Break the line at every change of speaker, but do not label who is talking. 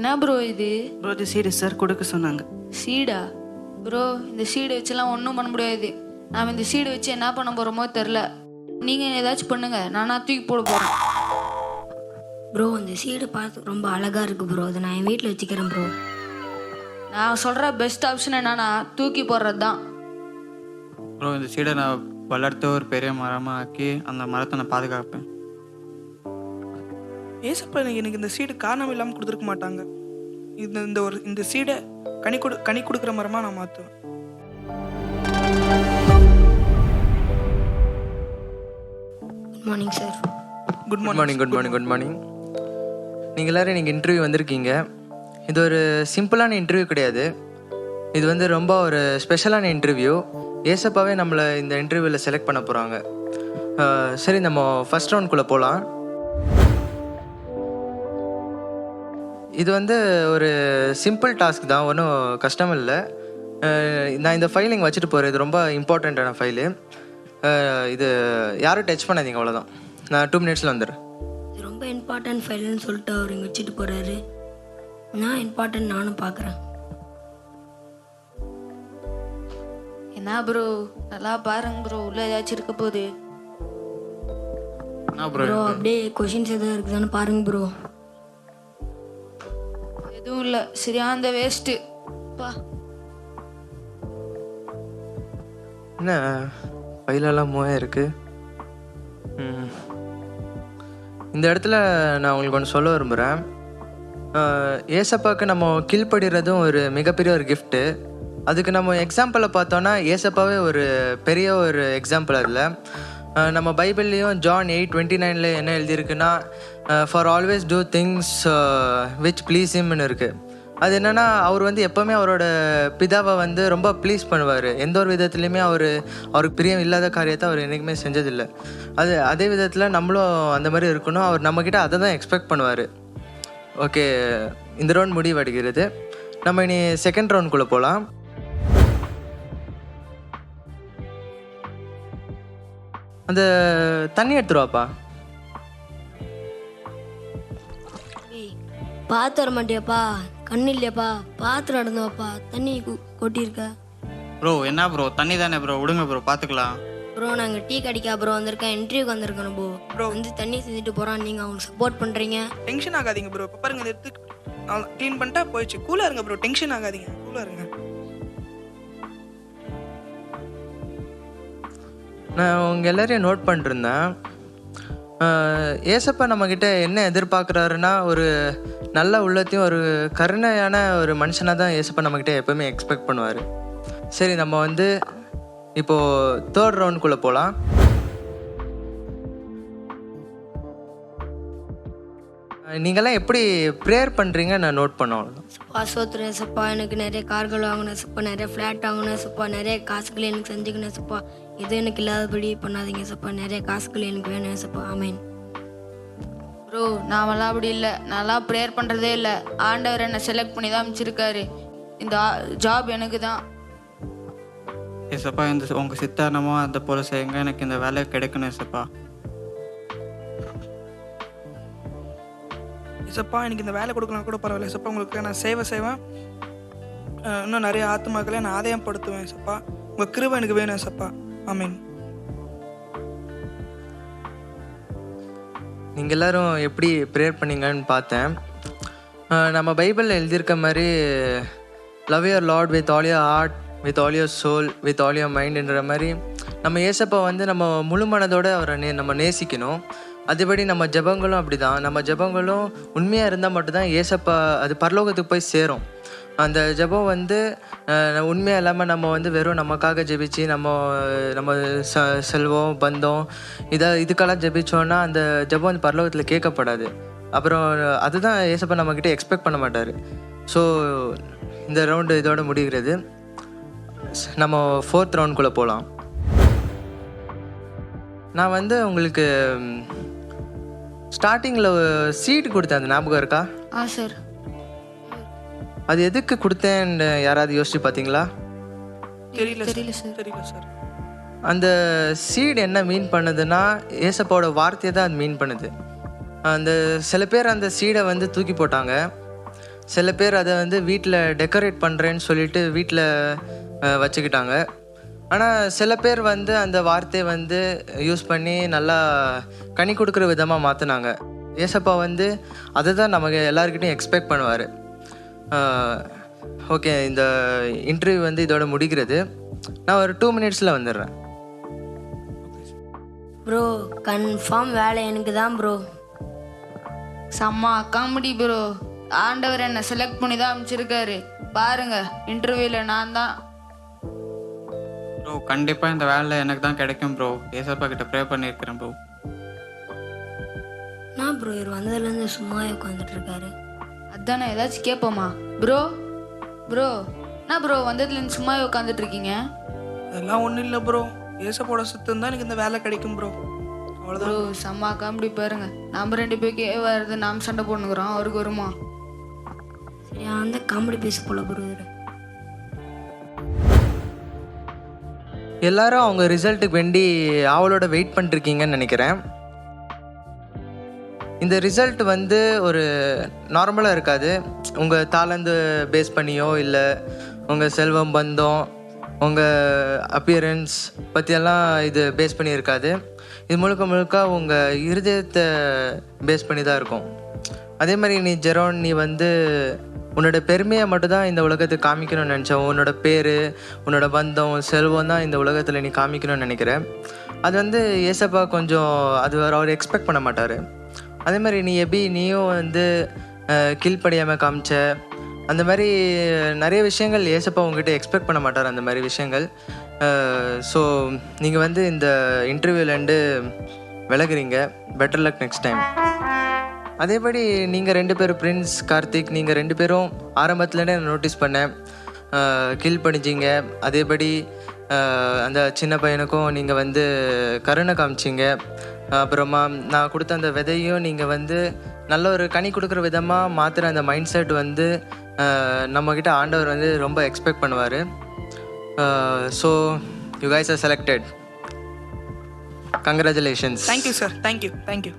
என்ன ப்ரோ இது?
ப்ரோ இது சீடு சார் கொடுக்க சொன்னாங்க.
சீடா? ப்ரோ இந்த சீடை வச்சுலாம் ஒன்றும் பண்ண முடியாது. நாம் இந்த சீடை வச்சு என்ன பண்ண போகிறோமோ தெரில. நீங்கள் ஏதாச்சும் பண்ணுங்க, நானா தூக்கி போட போகிறேன்.
ப்ரோ அந்த சீடு பார்த்து ரொம்ப அழகாக இருக்குது ப்ரோ, அதை நான் என் வீட்டில் வச்சுக்கிறேன் ப்ரோ.
நான் சொல்கிற பெஸ்ட் ஆப்ஷன் என்னன்னா தூக்கி போடுறது தான்.
ப்ரோ இந்த சீடை நான் வளர்த்து ஒரு பெரிய மரமாக ஆக்கி அந்த மரத்தை நான் பாதுகாப்பேன்.
ஏசப்பா எனக்கு இந்த சீடு காரணம் இல்லாமல் கொடுத்துருக்க மாட்டாங்க. இந்த சீடை கனி கொடுக்குற மரமாக நான் மாற்றுவேன்.
Good morning sir.
Good
morning. நீங்கள் எல்லோரும் நீங்கள் இன்டர்வியூ வந்திருக்கீங்க. இது ஒரு சிம்பிளான இன்டர்வியூ கிடையாது. இது வந்து ரொம்ப ஒரு ஸ்பெஷலான இன்டர்வியூ. ஏசப்பாவே நம்மளை இந்த இன்டர்வியூவில் செலக்ட் பண்ண போகிறாங்க. சரி, நம்ம ஃபர்ஸ்ட் ரவுண்ட்குள்ளே போகலாம். இது வந்து ஒரு சிம்பிள் டாஸ்க் தான், ஒன்றும் கஷ்டம் இல்லை. நான் இந்த ஃபைலிங் வச்சுட்டு போகிறேன். இது ரொம்ப இம்பார்ட்டண்ட்டான ஃபைலு. இது யாரும் டச் பண்ணாதீங்க, அவ்வளோதான். நான் 2 மினிட்ஸில் வந்துடுறேன்.
இது ரொம்ப இம்பார்ட்டன்ட் ஃபைல்னு சொல்லிட்டு அவர் இங்கே வச்சுட்டு போகிறாரு. நான் இம்பார்ட்டன்ட் நானும் பார்க்குறேன்.
என்ன ப்ரோ, நல்லா பாருங்க ப்ரோ, உள்ள ஏதாச்சும் இருக்க போகுது.
ப்ரோ அப்படியே கொஷின்ஸ் எதாவது இருக்குதான்னு பாருங்க ப்ரோ.
எதுவும் இல்லை, சரியான வேஸ்ட்டு பா.
என்ன ஃபைலெல்லாம் மூவாக இருக்குது. இந்த இடத்துல நான் உங்களுக்கு ஒன்று சொல்ல விரும்புகிறேன். ஏசப்பாவுக்கு நம்ம கீழ்ப்படுறதும் ஒரு மிகப்பெரிய ஒரு கிஃப்ட்டு. அதுக்கு நம்ம எக்ஸாம்பிளை பார்த்தோன்னா ஏசப்பாவே ஒரு பெரிய ஒரு எக்ஸாம்பிள். அதில் நம்ம பைபிள்லேயும் ஜான் 8:29 என்ன எழுதியிருக்குன்னா, for always do things which please ஹிம்னு இருக்குது. அது என்னென்னா, அவர் வந்து எப்போவுமே அவரோட பிதாவை வந்து ரொம்ப ப்ளீஸ் பண்ணுவார். எந்த ஒரு விதத்துலையுமே அவருக்கு பிரியம் இல்லாத காரியத்தை அவர் என்றைக்குமே செஞ்சதில்லை. அதே விதத்தில் நம்மளும் அந்த மாதிரி இருக்கணும். அவர் நம்மக்கிட்ட அதை தான் எக்ஸ்பெக்ட் பண்ணுவார். ஓகே, இந்த ரவுண்ட் முடிவடைகிறது. நம்ம இனி செகண்ட் ரவுண்ட்குள்ளே போகலாம். அந்த தண்ணி எடுத்துருவாப்பா.
பார்த்து வர மாட்டியாப்பா? கண்ணு இல்லையாப்பா? பார்த்து நடந்துவாப்பா. தண்ணி கொட்டியிருக்க.
ப்ரோ என்ன ப்ரோ, தண்ணி தானே ப்ரோ, விடுங்க ப்ரோ, பார்த்துக்கலாம்.
ப்ரோ நாங்கள் டீ கடிக்கா ப்ரோ வந்திருக்கேன், இன்டர்வியூக்கு வந்திருக்கேன் ப்ரோ. வந்து தண்ணி செஞ்சுட்டு போகிறான், நீங்கள் அவங்களுக்கு சப்போர்ட் பண்ணுறீங்க.
டென்ஷன் ஆகாதீங்க ப்ரோ. இப்போ பாருங்க, இந்த இடத்துக்கு க்ளீன் பண்ணிட்டா போயிடுச்சு. கூலாக இருங்க ப்ரோ, டென்ஷன் ஆகாதீங்க, கூலாக இருங்க.
நான் உங்கள் எல்லாரையும் நோட் பண்ணிருந்தேன். ஏசப்பா நம்மக்கிட்ட என்ன எதிர்பார்க்குறாருன்னா, ஒரு நல்ல உள்ளத்தையும் ஒரு கருணையான ஒரு மனுஷனாக தான் ஏசப்பா நம்மக்கிட்ட எப்போவுமே எக்ஸ்பெக்ட் பண்ணுவார். சரி, நம்ம வந்து இப்போது 3rd ரவுண்டுக்குள்ளே போகலாம். நீங்கள்லாம் எப்படி ப்ரேயர் பண்ணுறீங்க நான் நோட் பண்ணோம்.
சப்பா சோத்துறேன் சப்பா, எனக்கு நிறைய கார்கள் வாங்கினேன் சப்பா, நிறைய ஃப்ளாட் வாங்கினேன் சப்பா, நிறைய காசுகள் எனக்கு செஞ்சுக்கினேன் சப்பா. இது எனக்கு இல்லாதபடி பண்ணாதீங்க சப்பா, நிறைய காசுகள் எனக்கு வேணும் சப்பா. ஆமேன்.
ப்ரோ நாமெல்லாம் அப்படி இல்லை, நான்லாம் ப்ரேயர் பண்ணுறதே இல்லை. ஆண்டவர் என்னை செலக்ட் பண்ணி தான் அமைச்சிருக்காரு. இந்த ஜாப் எனக்கு தான்.
ஏசப்பா இந்த உங்கள் சித்தாரணமோ அதை போல செய்யுங்க, எனக்கு இந்த வேலை கிடைக்கணும் ஏசப்பா.
ஏசப்பா எனக்கு இந்த வேலை கொடுக்கலாம் கூட பரவாயில்ல ஏசப்பா, உங்களுக்கு நான் சேவை செய்வேன். இன்னும் நிறைய ஆத்மாக்களை நான் ஆதாயப்படுத்துவேன் ஏசப்பா. உங்கள் கிருபை எனக்கு வேணும் ஏசப்பா. ஆமீன்.
நீங்கள் எல்லோரும் எப்படி ப்ரேயர் பண்ணீங்கன்னு பார்த்தேன். நம்ம பைபிளில் எழுதியிருக்க மாதிரி love your lord with all your heart, with all your soul, with all your மைண்டுன்ற மாதிரி நம்ம ஏசப்பா வந்து நம்ம முழு மனதோடு அவரை நம்ம நேசிக்கணும். அதுபடி நம்ம ஜெபங்களும் அப்படி தான். நம்ம ஜெபங்களும் உண்மையாக இருந்தால் மட்டும்தான் ஏசப்பா அது பரலோகத்துக்கு போய் சேரும். அந்த ஜெபம் வந்து உண்மையாக இல்லாமல் நம்ம வந்து வெறும் நமக்காக ஜெபிச்சு நம்ம செல்வம் பந்தம் இதுக்கெல்லாம் ஜெபிச்சோன்னா அந்த ஜெபம் வந்து பரலோகத்தில் கேட்கப்படாது. அப்புறம் அதுதான் ஏசப்பா நம்மக்கிட்ட எக்ஸ்பெக்ட் பண்ண மாட்டார். ஸோ இந்த ரவுண்டு இதோட முடிகிறது. நம்ம 4th ரவுண்டுக்குள்ளே போகலாம். நான் வந்து உங்களுக்கு ஸ்டார்டிங்கில் சீட் கொடுத்தேன், அந்த ஞாபகம் இருக்கா?
சார்.
அது எதுக்கு கொடுத்தேன்னு யாராவது யோசிச்சு பார்த்தீங்களா?
தெரியல சார்.
அந்த சீட் என்ன மீன் பண்ணுதுன்னா, ஏசப்பாவோட வார்த்தையை தான் அது மீன் பண்ணுது. அந்த சில பேர் அந்த சீடை வந்து தூக்கி போட்டாங்க. சில பேர் அதை வந்து வீட்டில் டெக்கரேட் பண்ணுறேன்னு சொல்லிட்டு வீட்டில் வச்சுக்கிட்டாங்க. ஆனால் சில பேர் வந்து அந்த வார்த்தையை வந்து யூஸ் பண்ணி நல்லா கனி கொடுக்குற விதமாக மாற்றினாங்க. ஏசப்பா வந்து அதை தான் நமக்கு எல்லாருக்கிட்டையும் எக்ஸ்பெக்ட் பண்ணுவார். ஓகே, இந்த இன்டர்வியூ வந்து இதோட முடிக்கிறது. நான் ஒரு 2 மினிட்ஸில் வந்துடுறேன்.
ப்ரோ கன்ஃபார்ம் வேலை எனக்கு தான் ப்ரோ.
செம்ம காமெடி ப்ரோ. ஆண்டவர் என்னை செலக்ட் பண்ணி தான் அமைச்சிருக்காரு. பாருங்க, இன்டர்வியூவில் நான் தான்.
ப்ரோ கண்டிப்பாக இந்த வேலை எனக்கு தான் கிடைக்கும் ப்ரோ. ஏசப்பா கிட்ட ப்ரே பண்ணியிருக்கிறேன் ப்ரோ.
நான் ப்ரோ இவர் வந்ததுலேருந்து சும்மா உட்காந்துட்டு இருக்காரு.
அதானே ஏதாச்சும் கேட்போமா ப்ரோ? ப்ரோ என்ன ப்ரோ வந்ததுலேருந்து சும்மாவே உட்காந்துட்டு இருக்கீங்க?
அதெல்லாம் ஒன்றும் இல்லை ப்ரோ. ஏசப்போட சுத்தம் தான் எனக்கு இந்த வேலை கிடைக்கும் ப்ரோ. அவ்வளோதான்.
ப்ரோ செம்ம காமெடி பாருங்க. நம்ம 2 பேருக்கு வருது, நாம் சண்டை போட்டுக்கிறோம், அவருக்கு வருமா?
சரி அந்த காமெடி பேச போல ப்ரோ இவர்.
எல்லாரும் அவங்க ரிசல்ட்டுக்கு வேண்டி அவளோட வெயிட் பண்ணிருக்கீங்கன்னு நினைக்கிறேன். இந்த ரிசல்ட் வந்து ஒரு நார்மலாக இருக்காது. உங்கள் தாளந்து பேஸ் பண்ணியோ இல்லை உங்கள் செல்வம் பந்தம் உங்கள் அப்பியரன்ஸ் பற்றியெல்லாம் இது பேஸ் பண்ணி இருக்காது. இது முழுக்க முழுக்க உங்கள் இருதயத்தை பேஸ் பண்ணி தான் இருக்கும். அதே மாதிரி நீ ஜெரோன், நீ வந்து உன்னோட பெருமையை மட்டும்தான் இந்த உலகத்துக்கு காமிக்கணும்னு நினச்சேன். உன்னோட பேர், உன்னோட பந்தம், செல்வம் தான் இந்த உலகத்தில் நீ காமிக்கணும்னு நினைக்கிறேன். அது வந்து ஏசப்பா கொஞ்சம் அது அவர் எக்ஸ்பெக்ட் பண்ண மாட்டார். அதே மாதிரி நீ எப்படி நீயும் வந்து கீழ்ப்படியாமல் காமிச்ச அந்த மாதிரி நிறைய விஷயங்கள் ஏசப்பா உங்ககிட்ட எக்ஸ்பெக்ட் பண்ண மாட்டார். அந்த மாதிரி விஷயங்கள். ஸோ நீங்கள் வந்து இந்த இன்டர்வியூலேருந்து விலகுறீங்க. Better luck next time. அதேபடி நீங்கள் 2 பேரும், பிரின்ஸ், கார்த்திக், நீங்கள் 2 பேரும் ஆரம்பத்துலேருந்தே நோட்டீஸ் பண்ணேன், கீழ்ப்படிஞ்சிங்க. அதேபடி அந்த சின்ன பையனுக்கும் நீங்கள் வந்து கருணை காமிச்சிங்க. அப்புறமா நான் கொடுத்த அந்த விதையும் நீங்கள் வந்து நல்ல ஒரு கனி கொடுக்குற விதமாக மாற்றுற அந்த மைண்ட் செட் வந்து நம்மக்கிட்ட ஆண்டவர் வந்து ரொம்ப எக்ஸ்பெக்ட் பண்ணுவார். So you guys are selected. Congratulations.
Thank you sir. Thank you.